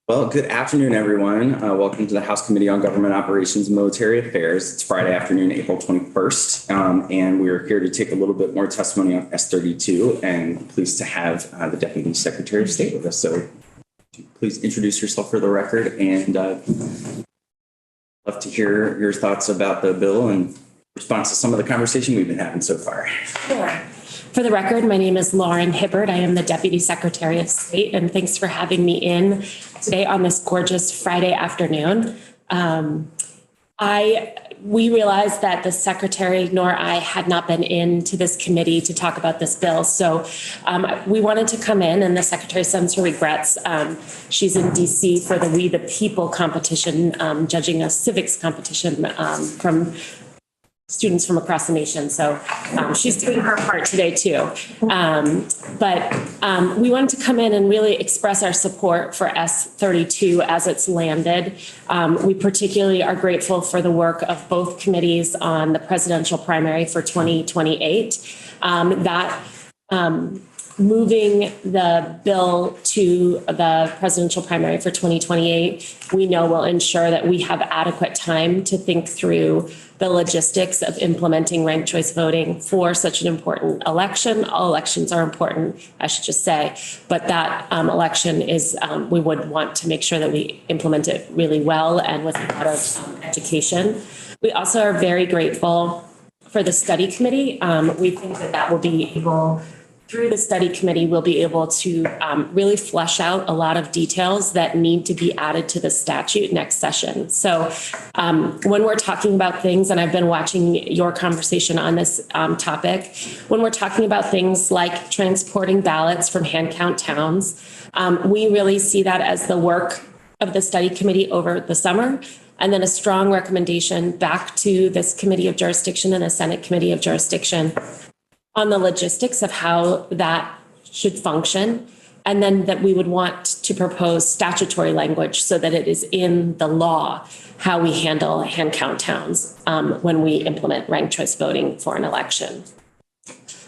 Well, good afternoon, everyone. Welcome to the House Committee on Government Operations and Military Affairs. It's Friday afternoon, April 21st, and we're here to take a little bit more testimony on S32, and pleased to have the Deputy Secretary of State with us. So please introduce yourself for the record, and love to hear your thoughts about the bill and response to some of the conversation we've been having so far. Sure. For the record, my name is Lauren Hibbert. I am the Deputy Secretary of State, and thanks for having me in today on this gorgeous Friday afternoon. We realized that the Secretary nor I had not been into this committee to talk about this bill. So we wanted to come in, and the Secretary sends her regrets. She's in DC for the We the People competition, judging a civics competition from students from across the nation. So she's doing her part today too. But we wanted to come in and really express our support for S32 as it's landed. We particularly are grateful for the work of both committees on the presidential primary for 2028. Moving the bill to the presidential primary for 2028, we know will ensure that we have adequate time to think through the logistics of implementing ranked choice voting for such an important election. All elections are important, I should just say, but that election is, we would want to make sure that we implement it really well and with a lot of education. We also are very grateful for the study committee. We think that that will be able, through the study committee, we'll be able to really flesh out a lot of details that need to be added to the statute next session. So when we're talking about things, and I've been watching your conversation on this topic, when we're talking about things like transporting ballots from hand count towns, we really see that as the work of the study committee over the summer, and then a strong recommendation back to this committee of jurisdiction and the Senate committee of jurisdiction on the logistics of how that should function, and then that we would want to propose statutory language so that it is in the law how we handle hand count towns when we implement ranked choice voting for an election.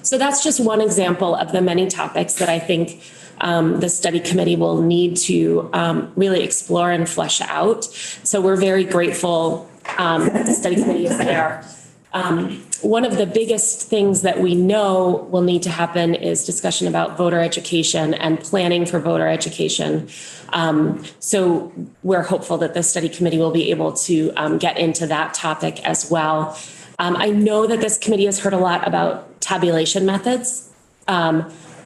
So that's just one example of the many topics that I think the study committee will need to really explore and flesh out. So we're very grateful that the study committee is there. One of the biggest things that we know will need to happen is discussion about voter education and planning for voter education. So we're hopeful that the study committee will be able to get into that topic as well. I know that this committee has heard a lot about tabulation methods.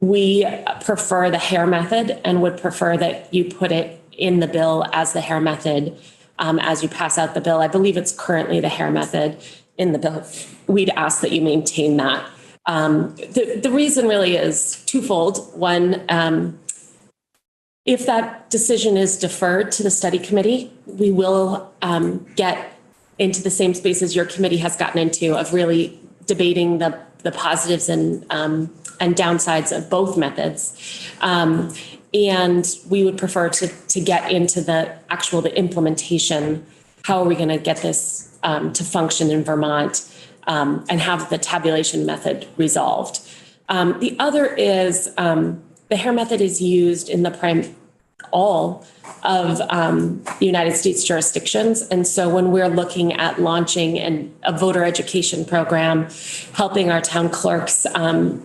We prefer the Hare method and would prefer that you put it in the bill as the Hare method as you pass out the bill. I believe it's currently the Hare method in the bill. We'd ask that you maintain that. The reason really is twofold. One, if that decision is deferred to the study committee, we will get into the same space as your committee has gotten into of really debating the positives and downsides of both methods. And we would prefer to get into the implementation. How are we going to get this to function in Vermont and have the tabulation method resolved? The other is the Hare method is used in all of the United States jurisdictions. And so when we're looking at launching a voter education program, helping our town clerks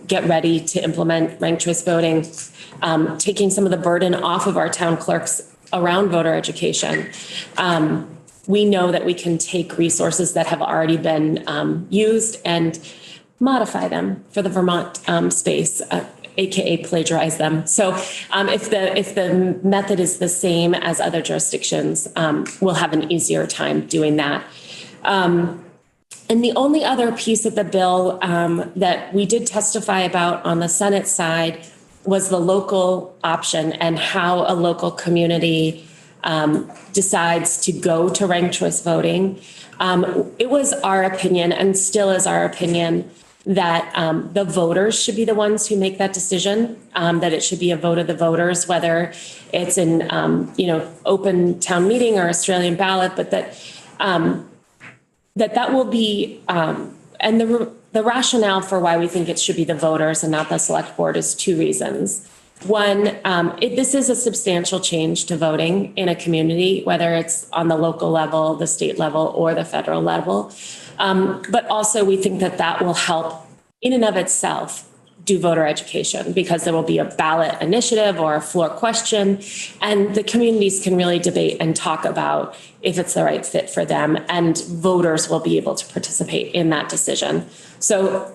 get ready to implement ranked choice voting, taking some of the burden off of our town clerks around voter education, we know that we can take resources that have already been used and modify them for the Vermont space, AKA plagiarize them. So if the method is the same as other jurisdictions, we'll have an easier time doing that. And the only other piece of the bill that we did testify about on the Senate side was the local option and how a local community decides to go to ranked choice voting. It was our opinion, and still is our opinion, that the voters should be the ones who make that decision, that it should be a vote of the voters, whether it's in open town meeting or Australian ballot, but that will be, and the rationale for why we think it should be the voters and not the select board is two reasons. One, this is a substantial change to voting in a community, whether it's on the local level, the state level, or the federal level. But also we think that that will help in and of itself do voter education, because there will be a ballot initiative or a floor question, and the communities can really debate and talk about if it's the right fit for them, and voters will be able to participate in that decision. So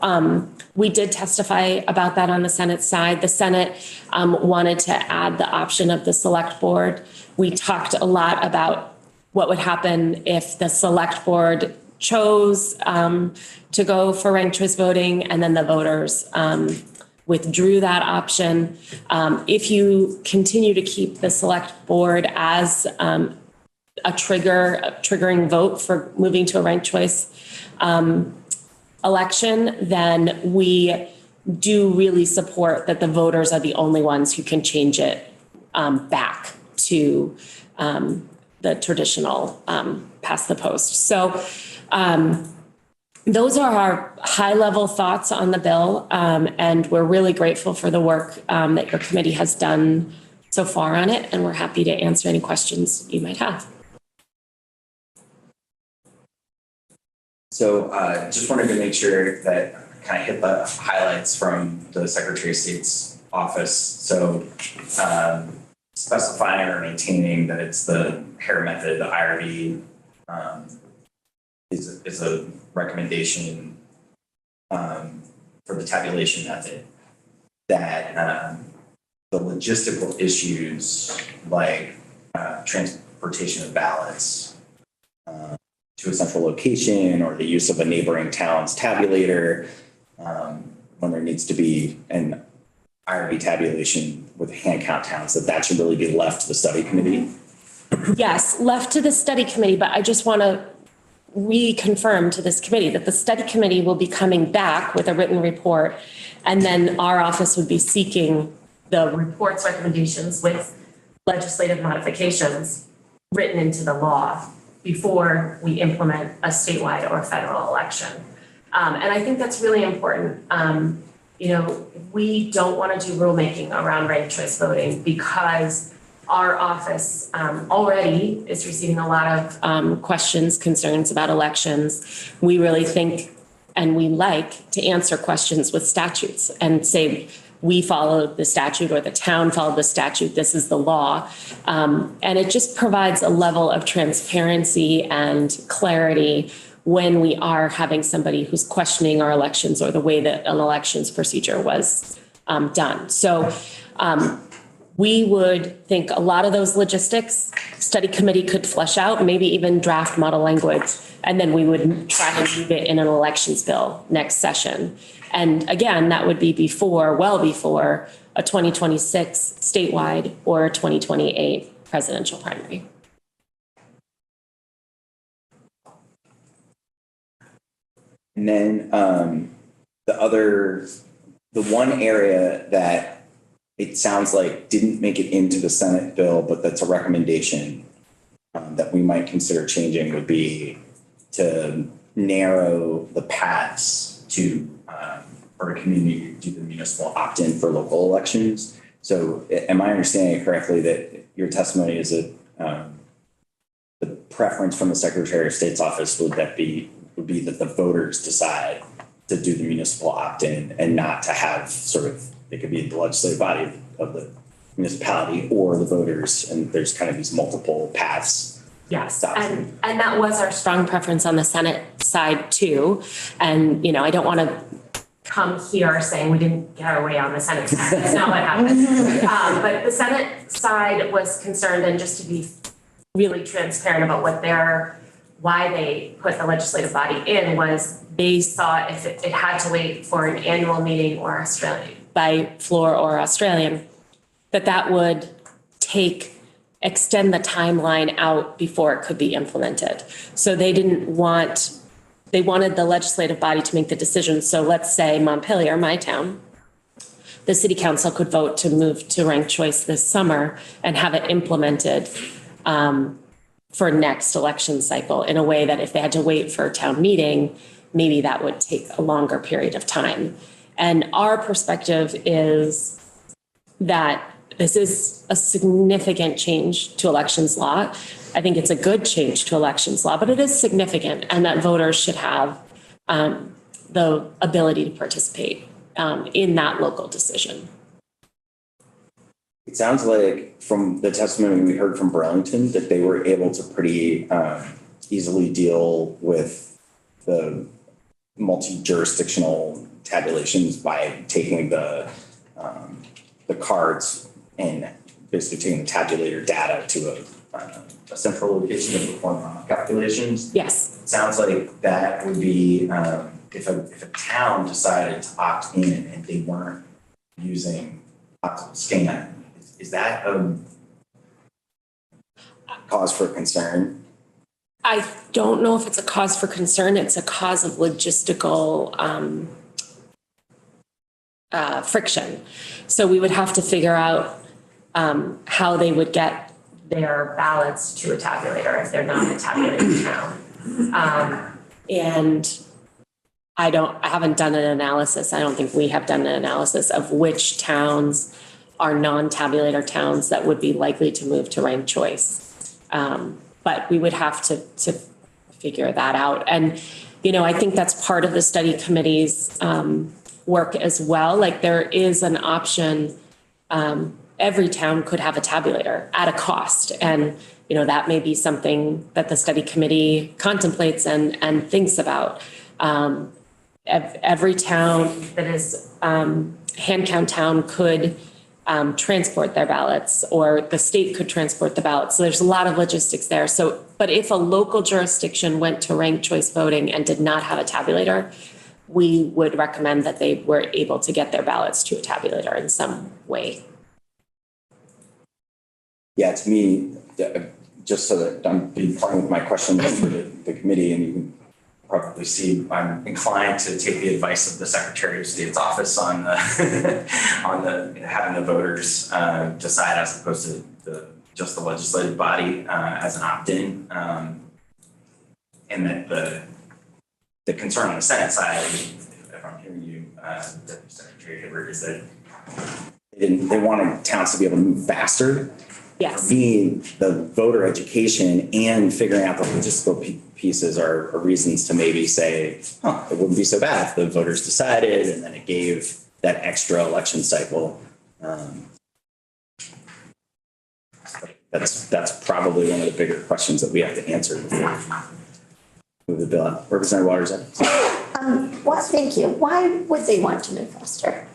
we did testify about that on the Senate side. The Senate wanted to add the option of the select board. We talked a lot about what would happen if the select board chose to go for ranked choice voting, and then the voters withdrew that option. If you continue to keep the select board as a triggering vote for moving to a ranked choice election, then we do really support that the voters are the only ones who can change it back to the traditional past the post. So those are our high-level thoughts on the bill, and we're really grateful for the work that your committee has done so far on it, and we're happy to answer any questions you might have. So just wanted to make sure that kind of hit the highlights from the Secretary of State's office. So specifying or maintaining that it's the Hare method, the IRB, is a recommendation for the tabulation method, that the logistical issues like transportation of ballots to a central location, or the use of a neighboring town's tabulator when there needs to be an IRB tabulation with hand count towns, that should really be left to the study committee. Yes, left to the study committee, but I just want to reconfirm to this committee that the study committee will be coming back with a written report, and then our office would be seeking the report's recommendations with legislative modifications written into the law before we implement a statewide or federal election. And I think that's really important. We don't want to do rulemaking around ranked choice voting, because our office already is receiving a lot of questions, concerns about elections. We really think, and we like to answer questions with statutes and say, we followed the statute, or the town followed the statute, this is the law. And it just provides a level of transparency and clarity when we are having somebody who's questioning our elections or the way that an elections procedure was done. So we would think a lot of those logistics, study committee could flesh out, maybe even draft model language, and then we would try to move it in an elections bill next session. And again, that would be well before a 2026 statewide or a 2028 presidential primary. And then the one area that it sounds like didn't make it into the Senate bill, but that's a recommendation that we might consider changing, would be to narrow the paths to for a community to do the municipal opt-in for local elections. So am I understanding it correctly that your testimony is that the preference from the Secretary of State's office would be that the voters decide to do the municipal opt-in, and not to have it could be the legislative body of the municipality or the voters, and there's kind of these multiple paths. Yes, and that was our strong preference on the Senate side too. And, I don't want to come here saying we didn't get our way on the Senate side. That's not what happened. But the Senate side was concerned, and just to be really transparent about why they put the legislative body in, was they saw if it had to wait for an annual meeting or Australian by floor or Australian, that would extend the timeline out before it could be implemented. So they wanted the legislative body to make the decision. So let's say Montpelier, my town, the city council could vote to move to ranked choice this summer and have it implemented for next election cycle, in a way that if they had to wait for a town meeting, maybe that would take a longer period of time. And our perspective is that this is a significant change to elections law. I think it's a good change to elections law, but it is significant, and that voters should have the ability to participate in that local decision. It sounds like from the testimony we heard from Burlington that they were able to pretty easily deal with the multi-jurisdictional tabulations by taking the cards and basically taking the tabulator data to a central location to perform calculations. Yes. It sounds like that would be if a town decided to opt in and they weren't using optical scan, is that a cause for concern? I don't know if it's a cause for concern. It's a cause of logistical friction. So we would have to figure out how they would get their ballots to a tabulator if they're not a tabulating town. And I haven't done an analysis. I don't think we have done an analysis of which towns are non-tabulator towns that would be likely to move to ranked choice. But we would have to figure that out. And, I think that's part of the study committee's work as well. Like there is an option, every town could have a tabulator at a cost. And, that may be something that the study committee contemplates and thinks about. Every town that is hand count town could transport their ballots, or the state could transport the ballots. So there's a lot of logistics there. So, but if a local jurisdiction went to ranked choice voting and did not have a tabulator, we would recommend that they were able to get their ballots to a tabulator in some way. Yeah, to me, just so that I'm being frank with my question for the committee, and you can probably see I'm inclined to take the advice of the Secretary of State's office on the having the voters decide as opposed to just the legislative body as an opt-in, and that the concern on the Senate side, if I'm hearing you, Secretary Hibbert, is that they wanted towns to be able to move faster. Yes. For me, the voter education and figuring out the logistical pieces are reasons to maybe say, it wouldn't be so bad if the voters decided and then it gave that extra election cycle. That's probably one of the bigger questions that we have to answer before we move the bill out. Representative Waters. Thank you. Why would they want to move faster?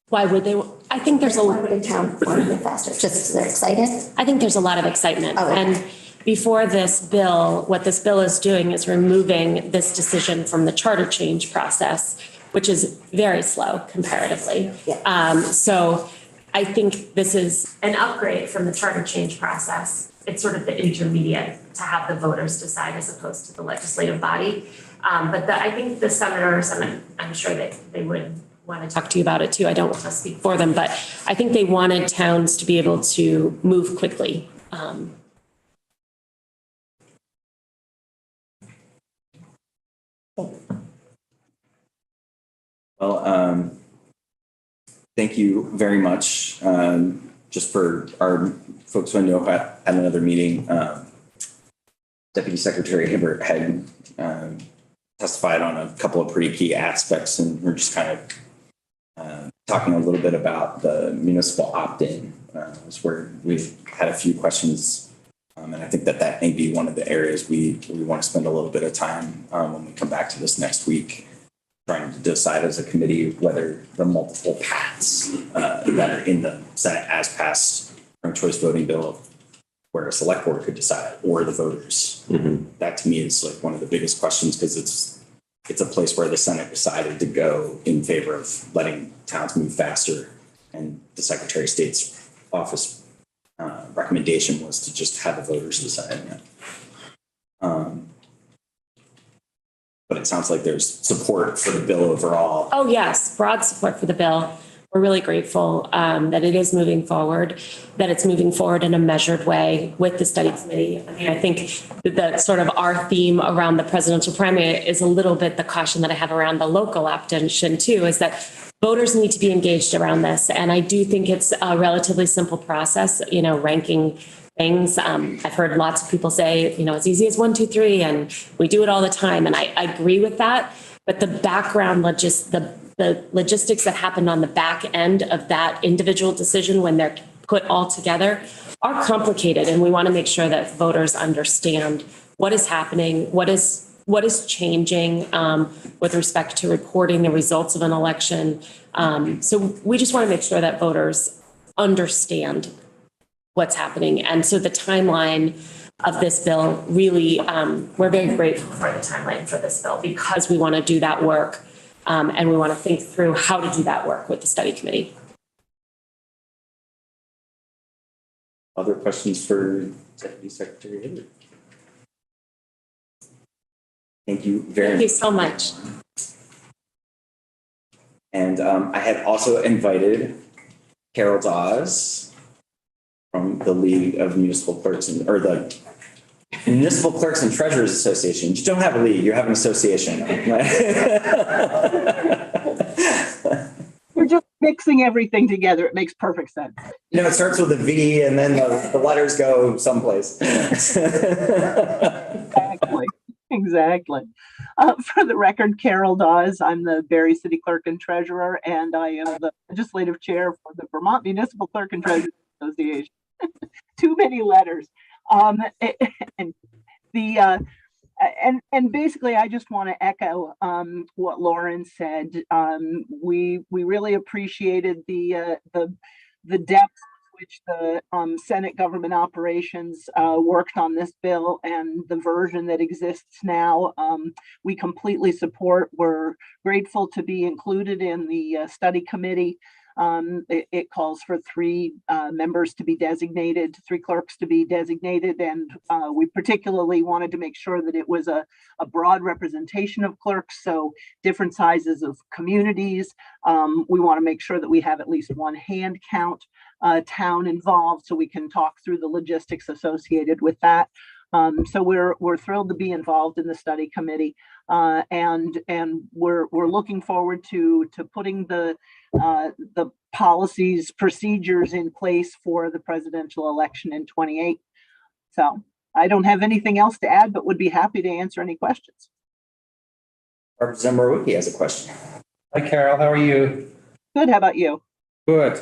Why would they? I think there's Why would a town want to move faster? Just because they're excited? I think there's a lot of excitement. Oh, okay. And before this bill, what this bill is doing is removing this decision from the charter change process, which is very slow comparatively. Yeah. So I think this is an upgrade from the charter change process. It's sort of the intermediate to have the voters decide as opposed to the legislative body. But I think the senators, and I'm sure that they would want to talk to you about it too. I don't want to speak for them, but I think they wanted towns to be able to move quickly. Well, thank you very much. Just for our folks who I know had another meeting, Deputy Secretary Hibbert had testified on a couple of pretty key aspects, and we're just kind of talking a little bit about the municipal opt-in, is where we've had a few questions. And I think that may be one of the areas we want to spend a little bit of time when we come back to this next week, trying to decide as a committee whether the multiple paths that are in the Senate as passed ranked choice voting bill, where a select board could decide, or the voters. Mm-hmm. That to me is like one of the biggest questions, because it's a place where the Senate decided to go in favor of letting towns move faster, and the Secretary of State's office recommendation was to just have the voters decide. But it sounds like there's support for the bill overall. Oh, yes, broad support for the bill. we're really grateful that it is moving forward, that it's moving forward in a measured way with the study committee. I mean, I think that sort of our theme around the presidential primary is a little bit the caution that I have around the local abstention too, is that voters need to be engaged around this. And I do think it's a relatively simple process, ranking things. I've heard lots of people say, as easy as 1, 2, 3, and we do it all the time. And I agree with that. But the background, the logistics that happened on the back end of that individual decision when they're put all together are complicated. And we want to make sure that voters understand what is happening, what is changing with respect to reporting the results of an election. So we just want to make sure that voters understand what's happening. And so the timeline of this bill really, we're very grateful for the timeline for this bill because we want to do that work and we want to think through how to do that work with the study committee. Other questions for Deputy Secretary Hibbard? Thank you very much. Thank you so much. And I had also invited Carol Dawes from the League of Municipal Clerks or the Municipal Clerks and Treasurers Association. You don't have a league, you have an association. We're just mixing everything together. It makes perfect sense. It starts with a V and then the letters go someplace. Exactly. For the record, Carol Dawes. I'm the Barre City Clerk and Treasurer, and I am the legislative chair for the Vermont Municipal Clerk and Treasurer Association. Too many letters. And basically, I just want to echo what Lauren said. We really appreciated the depth which the Senate Government Operations worked on this bill and the version that exists now. We completely support. We're grateful to be included in the study committee. It calls for 3 members to be designated, 3 clerks to be designated, and we particularly wanted to make sure that it was a broad representation of clerks, so different sizes of communities. We want to make sure that we have at least 1 hand count town involved, so we can talk through the logistics associated with that. So we're thrilled to be involved in the study committee, and we're looking forward to putting the policies, procedures in place for the presidential election in 28. So I don't have anything else to add, but would be happy to answer any questions. Representative Marwicki has a question. Hi, Carol. How are you? Good. How about you? Good.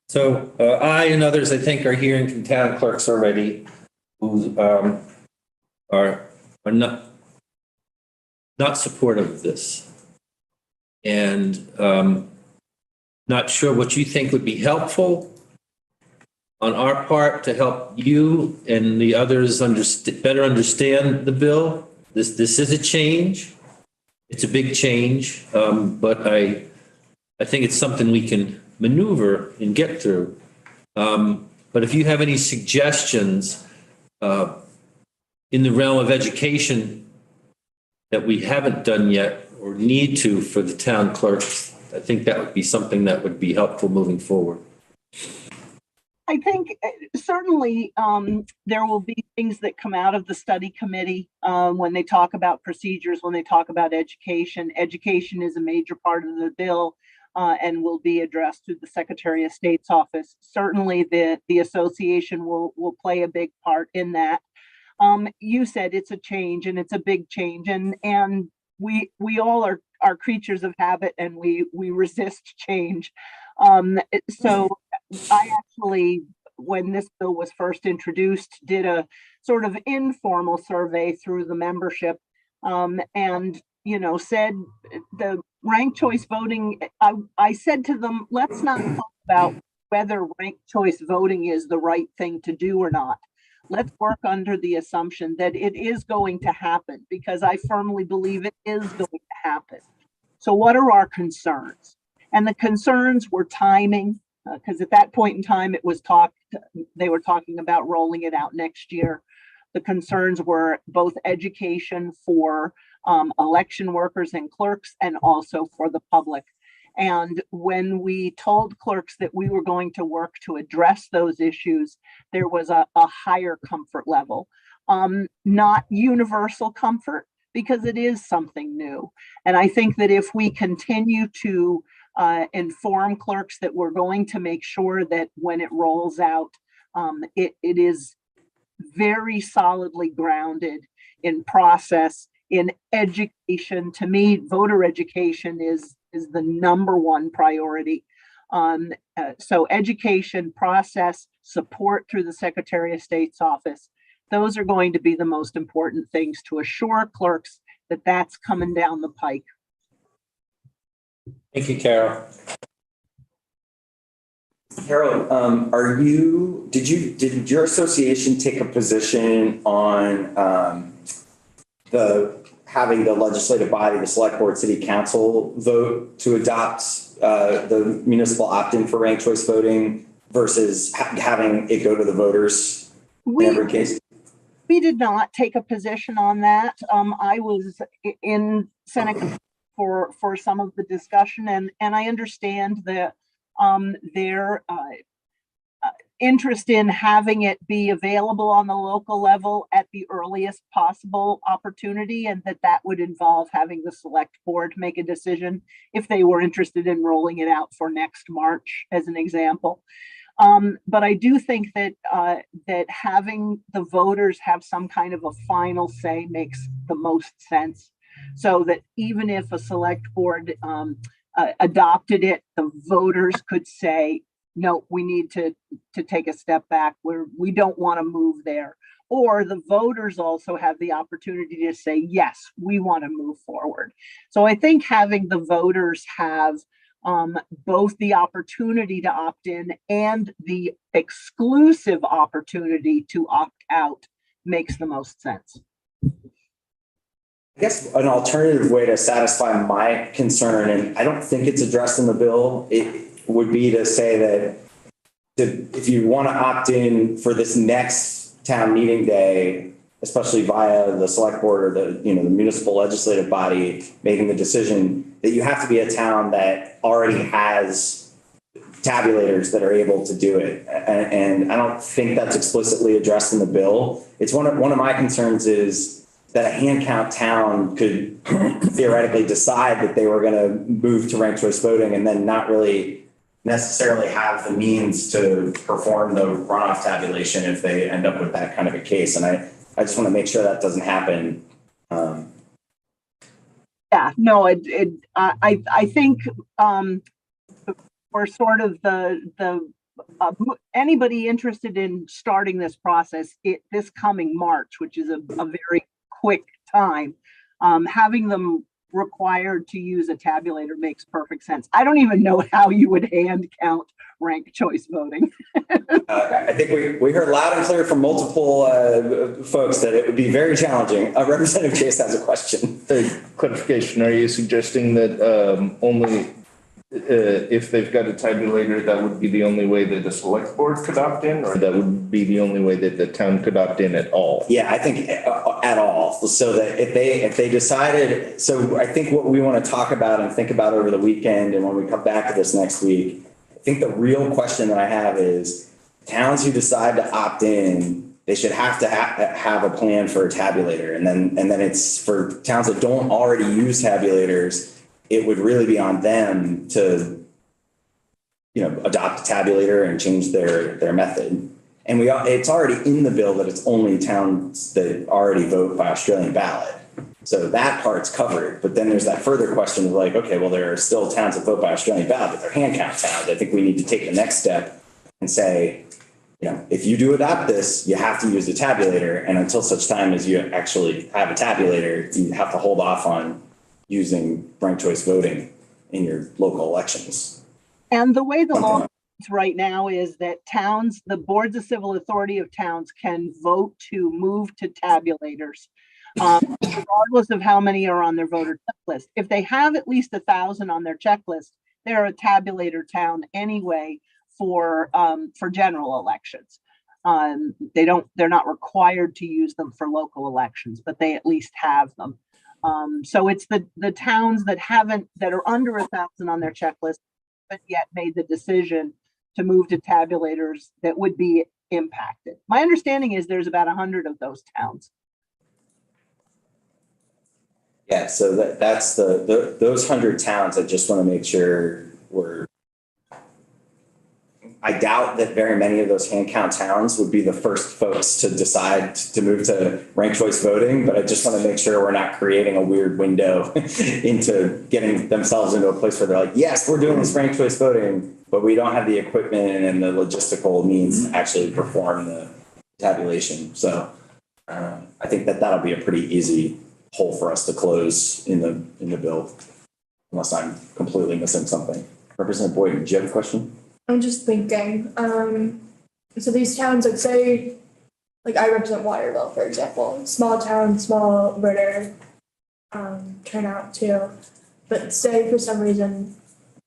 So I and others, I think, are hearing from town clerks already who are not supportive of this, and not sure what you think would be helpful on our part to help you and the others better understand the bill. This is a change. It's a big change, but I think it's something we can maneuver and get through. But if you have any suggestions in the realm of education that we haven't done yet or need to for the town clerks, I think that would be something that would be helpful moving forward. I think certainly there will be things that come out of the study committee when they talk about procedures, when they talk about education. Education is a major part of the bill and will be addressed to the Secretary of State's office. Certainly the association will play a big part in that. You said it's a change, and it's a big change, and we all are creatures of habit, and we resist change. So I actually, when this bill was first introduced, did a sort of informal survey through the membership, and said the ranked choice voting. I said to them, let's not talk about whether ranked choice voting is the right thing to do or not. Let's work under the assumption that it is going to happen, because I firmly believe it is going to happen. So what are our concerns? And the concerns were timing, because at that point in time, they were talking about rolling it out next year. The concerns were both education for election workers and clerks, and also for the public. And when we told clerks that we were going to work to address those issues, there was a higher comfort level. Not universal comfort, because it is something new. And I think that if we continue to inform clerks that we're going to make sure that when it rolls out, it is very solidly grounded in process, in education. To me, voter education is the number one priority. So education, process, support through the Secretary of State's office, those are going to be the most important things to assure clerks that that's coming down the pike. Thank you, Carol. Carol, did your association take a position on having the legislative body, the select board, city council vote to adopt the municipal opt-in for ranked choice voting versus having it go to the voters in every case? We did not take a position on that. I was in Senate for some of the discussion, and I understand that their interest in having it be available on the local level at the earliest possible opportunity, and that would involve having the select board make a decision if they were interested in rolling it out for next March, as an example. But I do think that that having the voters have some kind of a final say makes the most sense, so that even if a select board adopted it, the voters could say, no, we need to take a step back, where we don't want to move there. Or the voters also have the opportunity to say, yes, we want to move forward. So I think having the voters have both the opportunity to opt in and the exclusive opportunity to opt out makes the most sense. I guess an alternative way to satisfy my concern, and I don't think it's addressed in the bill, it would be to say that if you want to opt in for this next town meeting day, especially via the select board or the municipal legislative body making the decision, that you have to be a town that already has tabulators that are able to do it. And I don't think that's explicitly addressed in the bill. It's one of my concerns is that a hand count town could theoretically decide that they were going to move to ranked choice voting and then not really necessarily have the means to perform the runoff tabulation if they end up with that kind of a case. And I just want to make sure that doesn't happen. Yeah, no, I think for sort of the anybody interested in starting this process this coming March, which is a very quick time, having them required to use a tabulator makes perfect sense. I don't even know how you would hand count ranked choice voting. I think we heard loud and clear from multiple folks that it would be very challenging. Representative Chase has a question. Clarification, are you suggesting that only if they've got a tabulator, that would be the only way that the select board could opt in, or that would be the only way that the town could opt in at all? Yeah, I think at all. So that if they decided, so I think what we want to talk about and think about over the weekend and when we come back to this next week, I think the real question that I have is towns who decide to opt in, they should have to have a plan for a tabulator. And then it's for towns that don't already use tabulators, it would really be on them to, adopt a tabulator and change their method. And it's already in the bill that it's only towns that already vote by Australian ballot. So that part's covered. But then there's that further question of like, okay, well, there are still towns that vote by Australian ballot, but they're hand count towns. I think we need to take the next step and say, if you do adopt this, you have to use the tabulator. And until such time as you actually have a tabulator, you have to hold off on using ranked choice voting in your local elections. And the way the law is right now is that towns, the boards of civil authority of towns, can vote to move to tabulators, regardless of how many are on their voter checklist. If they have at least 1,000 on their checklist, they're a tabulator town anyway for general elections. They're not required to use them for local elections, but they at least have them. So it's the towns that are under 1,000 on their checklist, but yet made the decision to move to tabulators that would be impacted. My understanding is there's about 100 of those towns. Yeah, so that's those 100 towns. I just want to make sure I doubt that very many of those hand count towns would be the first folks to decide to move to ranked choice voting, but I just want to make sure we're not creating a weird window into getting themselves into a place where they're like, yes, we're doing this ranked choice voting, but we don't have the equipment and the logistical means to actually perform the tabulation. So I think that'll be a pretty easy hole for us to close in the bill, unless I'm completely missing something. Representative Boyd, do you have a question? I'm just thinking, so these towns, like say, like I represent Waterville, for example, small town, small voter turnout too. But say for some reason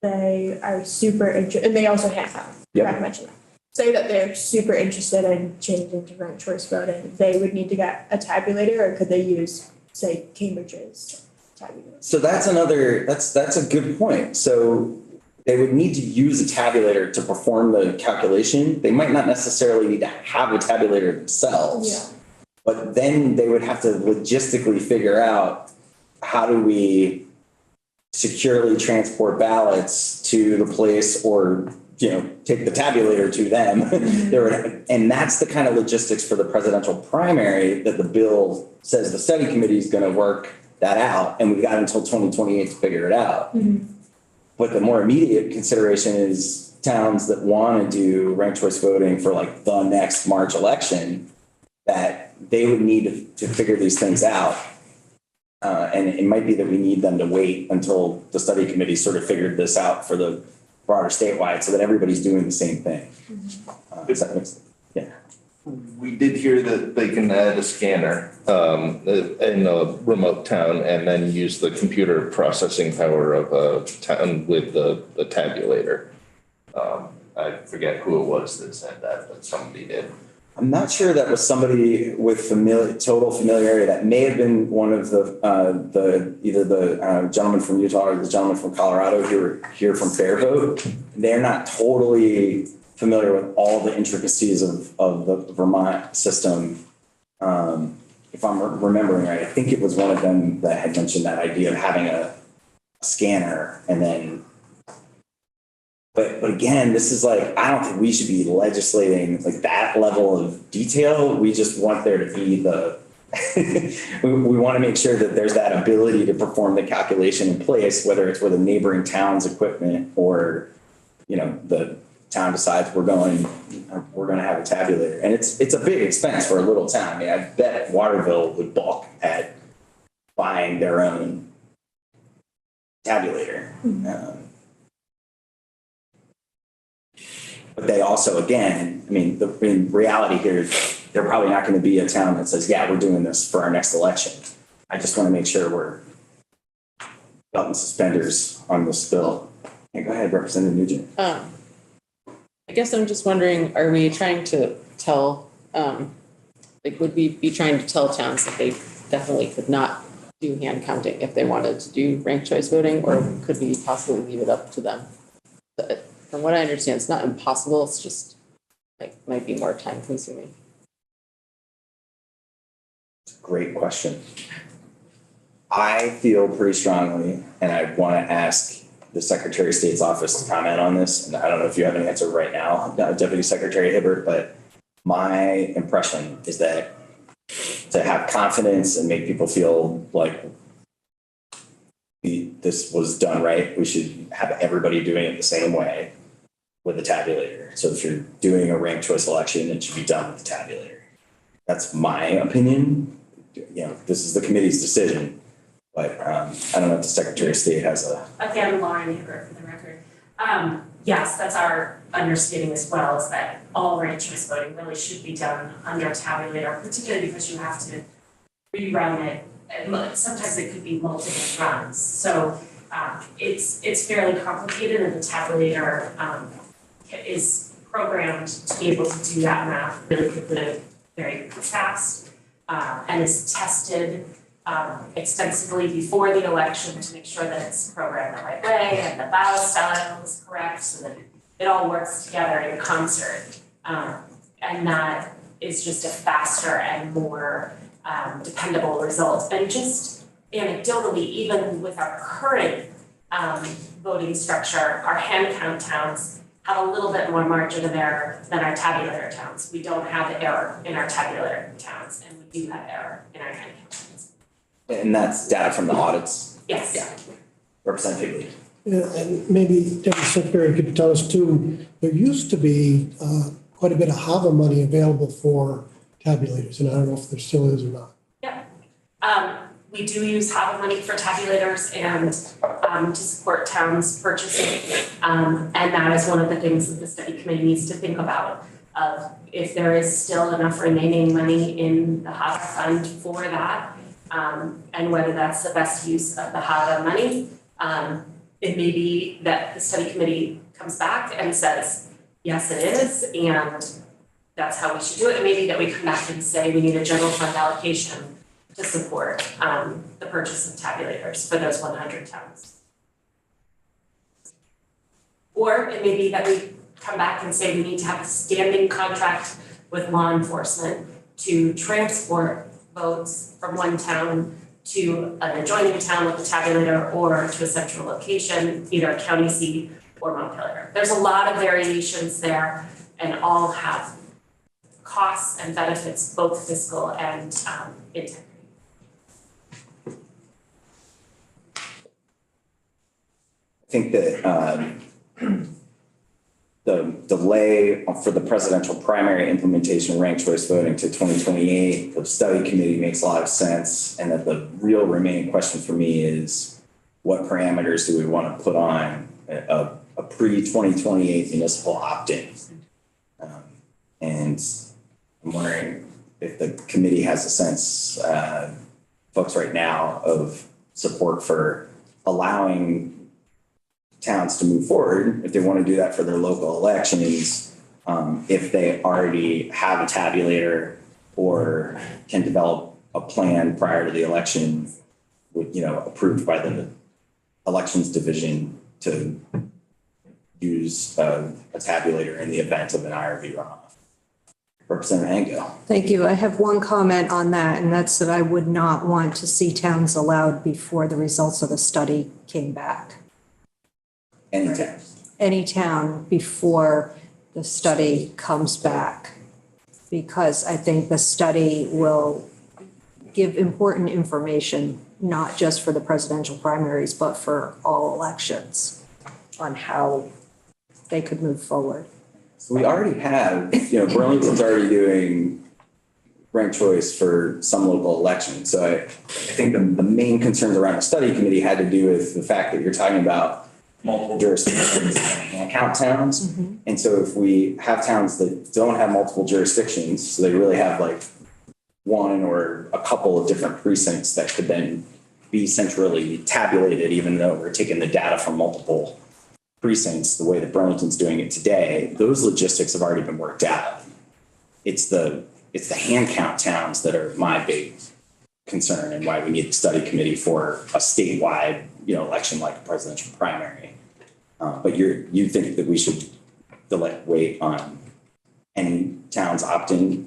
they are super interested, and they also hand count, forgot to mention that. Say that they're super interested in changing to ranked choice voting, they would need to get a tabulator, or could they use, say, Cambridge's tabulator? So that's a good point. So they would need to use a tabulator to perform the calculation. They might not necessarily need to have a tabulator themselves. Yeah. But then they would have to logistically figure out, how do we securely transport ballots to the place, or take the tabulator to them. And that's the kind of logistics for the presidential primary that the bill says the study committee is going to work that out. And we've got until 2028 to figure it out. Mm-hmm. But the more immediate consideration is towns that want to do ranked choice voting for like the next March election, that they would need to figure these things out. And it might be that we need them to wait until the study committee sort of figured this out for the broader statewide, so that everybody's doing the same thing. Does that make sense? Yeah. We did hear that they can add a scanner in a remote town and then use the computer processing power of a town with the tabulator. I forget who it was that said that, but somebody did. I'm not sure that was somebody with total familiarity. That may have been one of either the gentleman from Utah or the gentleman from Colorado who were here from Fair Vote. They're not totally familiar with all the intricacies of the Vermont system. If I'm remembering right, I think it was one of them that had mentioned that idea of having a scanner, and then. But again, this is like, I don't think we should be legislating like that level of detail. We just want there to be we want to make sure that there's that ability to perform the calculation in place, whether it's with a neighboring town's equipment or, the town decides we're going to have a tabulator. And it's a big expense for a little town. I mean, I bet Waterville would balk at buying their own tabulator. But they also, again, in reality here, they're probably not going to be a town that says, yeah, we're doing this for our next election. I just want to make sure we're belt and suspenders on this bill. Yeah, go ahead, Representative Nugent. I guess I'm just wondering, are we trying to tell, would we be trying to tell towns that they definitely could not do hand counting if they wanted to do ranked choice voting, or could we possibly leave it up to them? From what I understand, it's not impossible. It's just might be more time consuming. Great question. I feel pretty strongly, and I want to ask the Secretary of State's office to comment on this. And I don't know if you have an answer right now, Deputy Secretary Hibbert, but my impression is that to have confidence and make people feel like this was done right, we should have everybody doing it the same way with a tabulator. So if you're doing a ranked choice election, it should be done with the tabulator. That's my opinion. This is the committee's decision, but I don't know if the Secretary of State has a. Again, Lauren Hibbert for the record. Yes, that's our understanding as well, is that all ranked choice voting really should be done under a tabulator, particularly because you have to rerun it. And sometimes it could be multiple runs. So it's fairly complicated, and the tabulator is programmed to be able to do that math really quickly, very fast, and is tested extensively before the election to make sure that it's programmed the right way and the ballot style is correct so that it all works together in concert. And that is just a faster and more dependable result. And just anecdotally, even with our current voting structure, our hand count towns have a little bit more margin of error than our tabulator towns. We don't have error in our tabulator towns, and we do have error in our hand count towns. And that's data from the audits. Yes. Yeah. Representative Higley. Yeah, and maybe Deputy Secretary could tell us too, there used to be quite a bit of HAVA money available for tabulators, and I don't know if there still is or not. We do use HAVA money for tabulators and to support towns purchasing. And that is one of the things that the study committee needs to think about, of if there is still enough remaining money in the HAVA fund for that, and whether that's the best use of the HAVA money. It may be that the study committee comes back and says, yes, it is, and that's how we should do it. It may be that we come back and say we need a general fund allocation to support the purchase of tabulators for those 100 towns. Or it may be that we come back and say we need to have a standing contract with law enforcement to transport votes from one town to an adjoining town with a tabulator or to a central location, either a county seat or Montpelier. There's a lot of variations there and all have costs and benefits, both fiscal and integrity. I think that the delay for the presidential primary implementation of ranked choice voting to 2028, the study committee makes a lot of sense. And that the real remaining question for me is what parameters do we want to put on a pre-2028 municipal opt-in? And I'm wondering if the committee has a sense, folks right now, of support for allowing towns to move forward if they want to do that for their local elections, if they already have a tabulator or can develop a plan prior to the election, with, approved by the elections division to use a tabulator in the event of an IRV runoff. Representative Ango. Thank you. I have one comment on that, and that's that I would not want to see towns allowed before the results of the study came back. Anytime. Any town before the study comes back, because I think the study will give important information, not just for the presidential primaries, but for all elections on how they could move forward. So we already have, Burlington's already doing ranked choice for some local elections. So I think the main concerns around the study committee had to do with the fact that you're talking about multiple jurisdictions and count towns. Mm-hmm. And so if we have towns that don't have multiple jurisdictions, so they really have like one or a couple of different precincts that could then be centrally tabulated, even though we're taking the data from multiple precincts, the way that Burlington's doing it today, those logistics have already been worked out. It's the hand count towns that are my big concern and why we need the study committee for a statewide, election like a presidential primary. But you think that we should wait on any towns opting?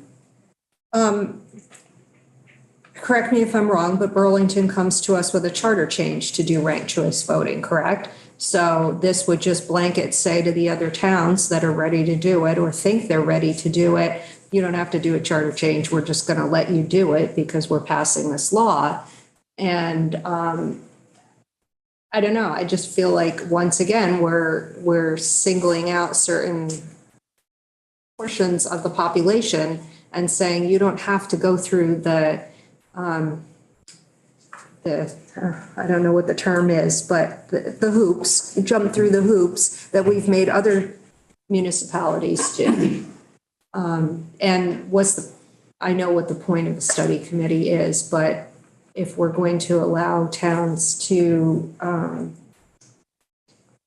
Correct me if I'm wrong, but Burlington comes to us with a charter change to do ranked choice voting, correct? So this would just blanket say to the other towns that are ready to do it or think they're ready to do it, you don't have to do a charter change. We're just going to let you do it because we're passing this law. And I don't know. I just feel like once again, we're singling out certain portions of the population and saying you don't have to go through I don't know what the term is, but the hoops, jump through the hoops that we've made other municipalities do. And I know what the point of the study committee is, but if we're going to allow towns to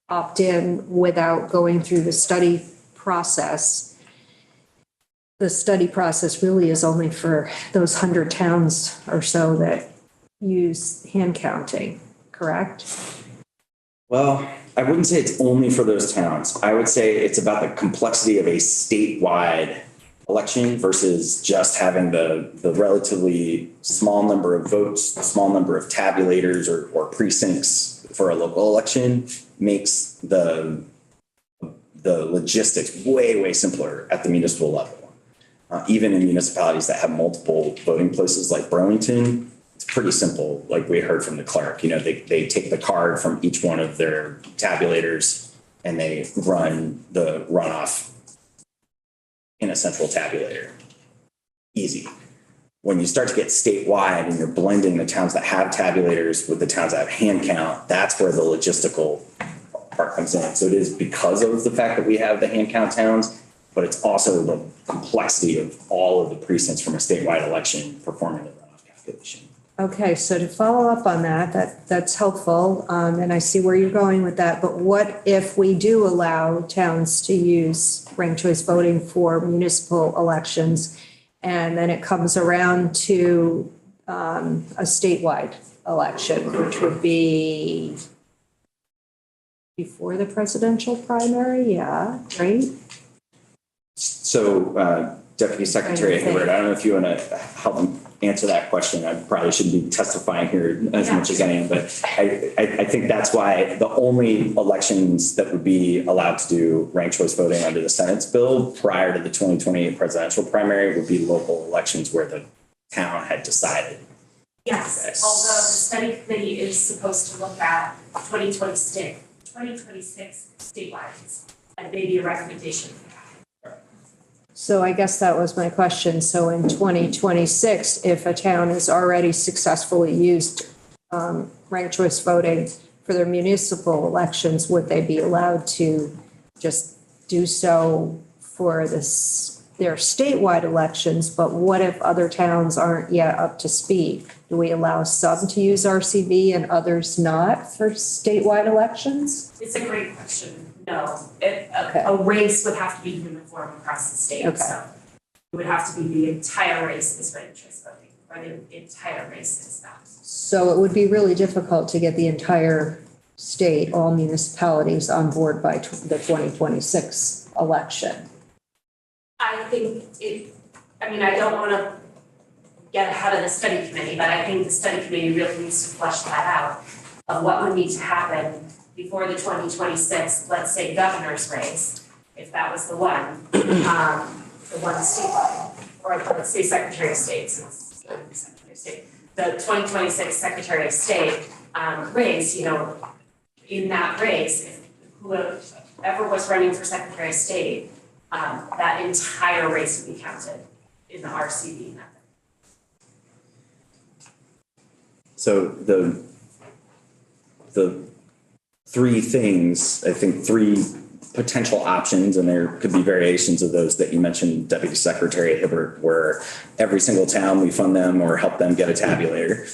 opt in without going through the study process really is only for those 100 towns or so that, use hand counting, correct? Well, I wouldn't say it's only for those towns. I would say it's about the complexity of a statewide election versus just having the relatively small number of votes, small number of tabulators or precincts for a local election makes the logistics way, way simpler at the municipal level. Even in municipalities that have multiple voting places like Burlington, it's pretty simple. Like we heard from the clerk, they take the card from each one of their tabulators and they run the runoff in a central tabulator. Easy. When you start to get statewide and you're blending the towns that have tabulators with the towns that have hand count, that's where the logistical part comes in. So it is because of the fact that we have the hand count towns, but it's also the complexity of all of the precincts from a statewide election performing the runoff calculation. Okay, so to follow up on that's helpful, and I see where you're going with that, but what if we do allow towns to use ranked choice voting for municipal elections, and then it comes around to a statewide election, which would be before the presidential primary, yeah, right? So Deputy Secretary Hibbert, I don't know if you want to help answer that question. I probably shouldn't be testifying here as much as I am, but I think that's why the only elections that would be allowed to do ranked choice voting under the Senate's bill prior to the 2028 presidential primary would be local elections where the town had decided. Yes, although the study committee is supposed to look at 2026 statewide, and maybe a recommendation for that. So I guess that was my question. So in 2026, if a town has already successfully used ranked choice voting for their municipal elections, would they be allowed to just do so for their statewide elections? But what if other towns aren't yet up to speed? Do we allow some to use RCV and others not for statewide elections? It's a great question. No, a race would have to be uniform across the state. Okay. So it would have to be the entire race is ranked choice voting, or the entire race is not. So it would be really difficult to get the entire state, all municipalities on board by the 2026 election. I think I don't want to get ahead of the study committee, but I think the study committee really needs to flesh that out of what would need to happen before the 2026, let's say, governor's race, if that was the one statewide, or let's say Secretary of State, since Secretary of State, the 2026 Secretary of State race, in that race, if whoever was running for Secretary of State, that entire race would be counted in the RCV method. So the three things, I think three potential options, and there could be variations of those that you mentioned, Deputy Secretary Hibbert, where every single town we fund them or help them get a tabulator.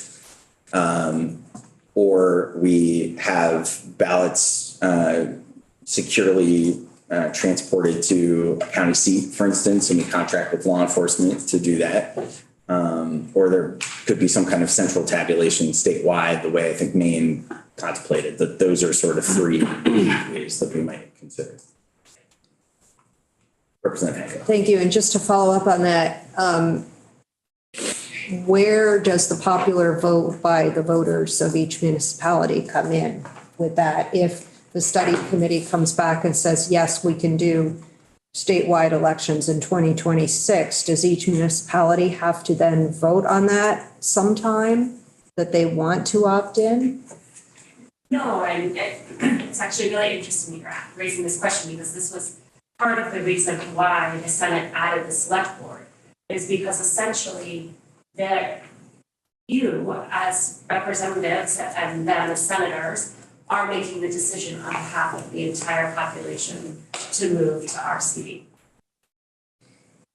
Or we have ballots securely transported to a county seat, for instance, and we contract with law enforcement to do that. Or there could be some kind of central tabulation statewide, the way I think Maine contemplated. That those are sort of three ways that we might consider. Representative Hancock. Thank you. And just to follow up on that, where does the popular vote by the voters of each municipality come in with that? If the study committee comes back and says, yes, we can do statewide elections in 2026, does each municipality have to then vote on that sometime that they want to opt in? No, and it's actually really interesting you're raising this question, because this was part of the reason why the Senate added the select board, is because essentially that you as representatives and then the senators are making the decision on behalf of the entire population to move to RCV.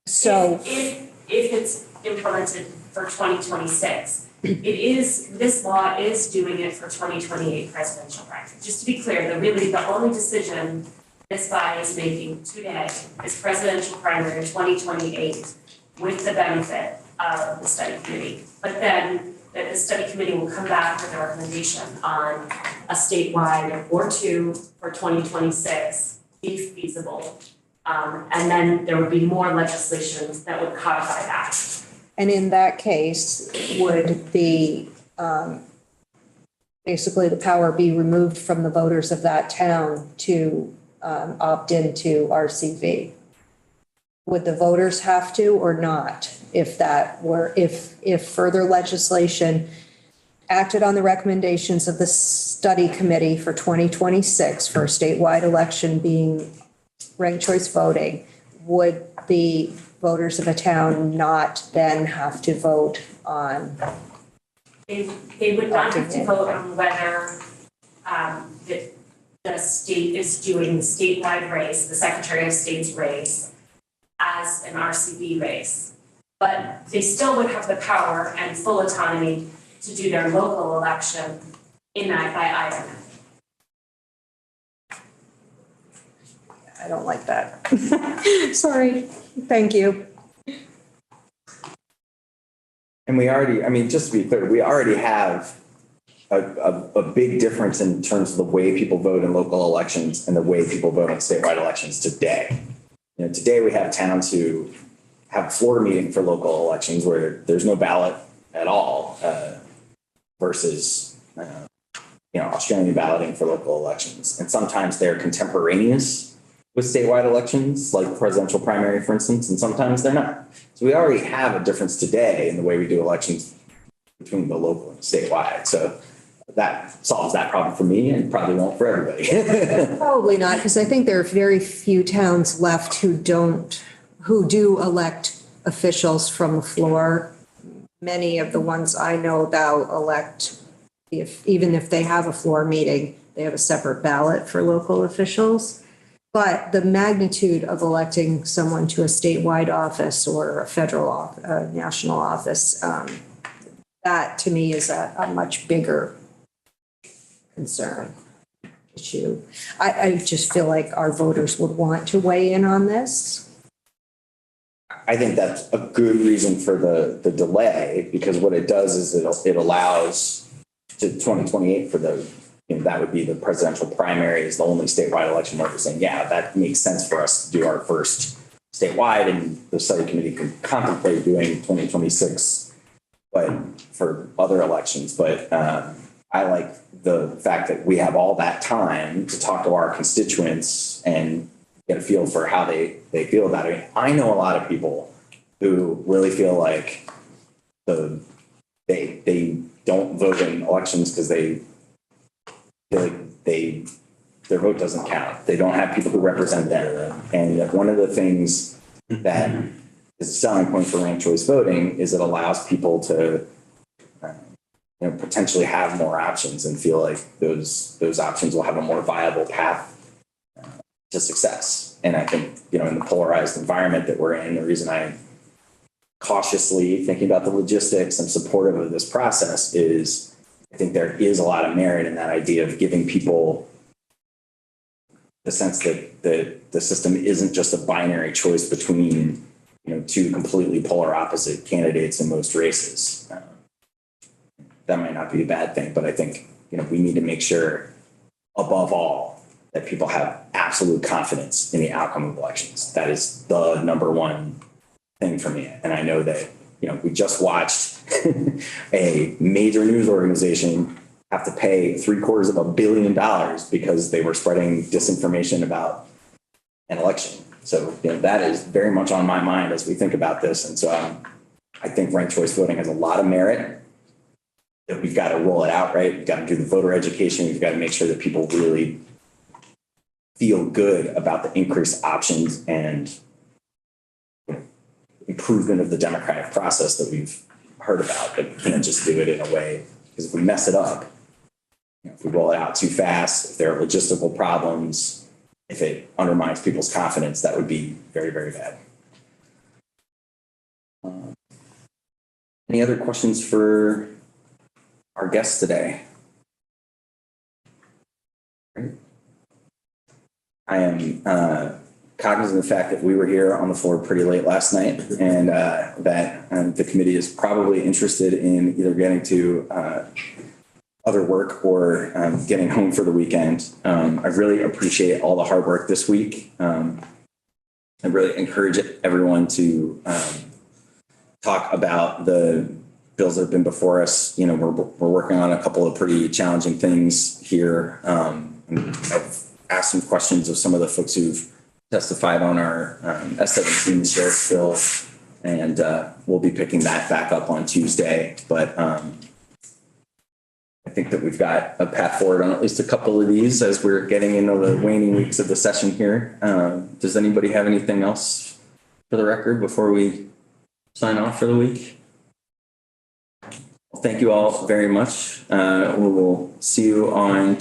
So if it's implemented for 2026, this law is doing it for 2028 presidential primary. Just to be clear, the only decision this body is making today is presidential primary 2028 with the benefit of the study committee. But then that the study committee will come back with a recommendation on a statewide or two for 2026 be feasible. And then there would be more legislation that would codify that. And in that case, would the, basically the power be removed from the voters of that town to opt into RCV? Would the voters have to or not? If that were, if further legislation acted on the recommendations of the study committee for 2026 for a statewide election being ranked choice voting, would the voters of a town not then have to vote on? They would not have to vote on whether the state is doing the statewide race, the Secretary of State's race, as an RCV race. But they still would have the power and full autonomy to do their local election in that by item. I don't like that. Sorry. Thank you. And we already, I mean, just to be clear, we already have a big difference in terms of the way people vote in local elections and the way people vote in statewide elections today. You know, today we have towns who have a floor meeting for local elections where there's no ballot at all, versus, Australian balloting for local elections. And sometimes they're contemporaneous with statewide elections, like presidential primary, for instance, and sometimes they're not. So we already have a difference today in the way we do elections between the local and statewide. So that solves that problem for me and probably won't for everybody. Probably not, because I think there are very few towns left who do elect officials from the floor. Many of the ones I know about elect, even if they have a floor meeting, they have a separate ballot for local officials. But the magnitude of electing someone to a statewide office or a federal, national office, that to me is a much bigger concern issue. I just feel like our voters would want to weigh in on this. I think that's a good reason for the delay, because what it does is it allows to 2028 for that would be the presidential primary is the only statewide election where we're saying, yeah, that makes sense for us to do our first statewide, and the study committee could contemplate doing 2026, but for other elections. But I like the fact that we have all that time to talk to our constituents and get a feel for how they feel about it. I know a lot of people who really feel like they don't vote in elections because they feel like their vote doesn't count. They don't have people who represent them. And one of the things that is a selling point for ranked choice voting is it allows people to potentially have more options and feel like those options will have a more viable path to success. And I think, in the polarized environment that we're in, the reason I'm cautiously thinking about the logistics and supportive of this process is I think there is a lot of merit in that idea of giving people the sense that the system isn't just a binary choice between, two completely polar opposite candidates in most races. That might not be a bad thing, but I think, we need to make sure above all that people have absolute confidence in the outcome of elections. That is the number one thing for me. And I know that, we just watched a major news organization have to pay $750 million because they were spreading disinformation about an election. So, that is very much on my mind as we think about this. And so I think ranked choice voting has a lot of merit. That we've got to roll it out, right? We've got to do the voter education. We've got to make sure that people really feel good about the increased options and improvement of the democratic process that we've heard about. But we can't just do it in a way, because if we mess it up, if we roll it out too fast, if there are logistical problems, if it undermines people's confidence, that would be very, very bad. Any other questions for our guests today? Great. I am cognizant of the fact that we were here on the floor pretty late last night and that the committee is probably interested in either getting to other work or getting home for the weekend. I really appreciate all the hard work this week. I really encourage everyone to talk about the bills that have been before us. You know, we're working on a couple of pretty challenging things here. I've asked some questions of some of the folks who've testified on our S-17, the sheriff's bill, and we'll be picking that back up on Tuesday. But I think that we've got a path forward on at least a couple of these as we're getting into the waning weeks of the session here. Does anybody have anything else for the record before we sign off for the week? Well, thank you all very much. We will see you on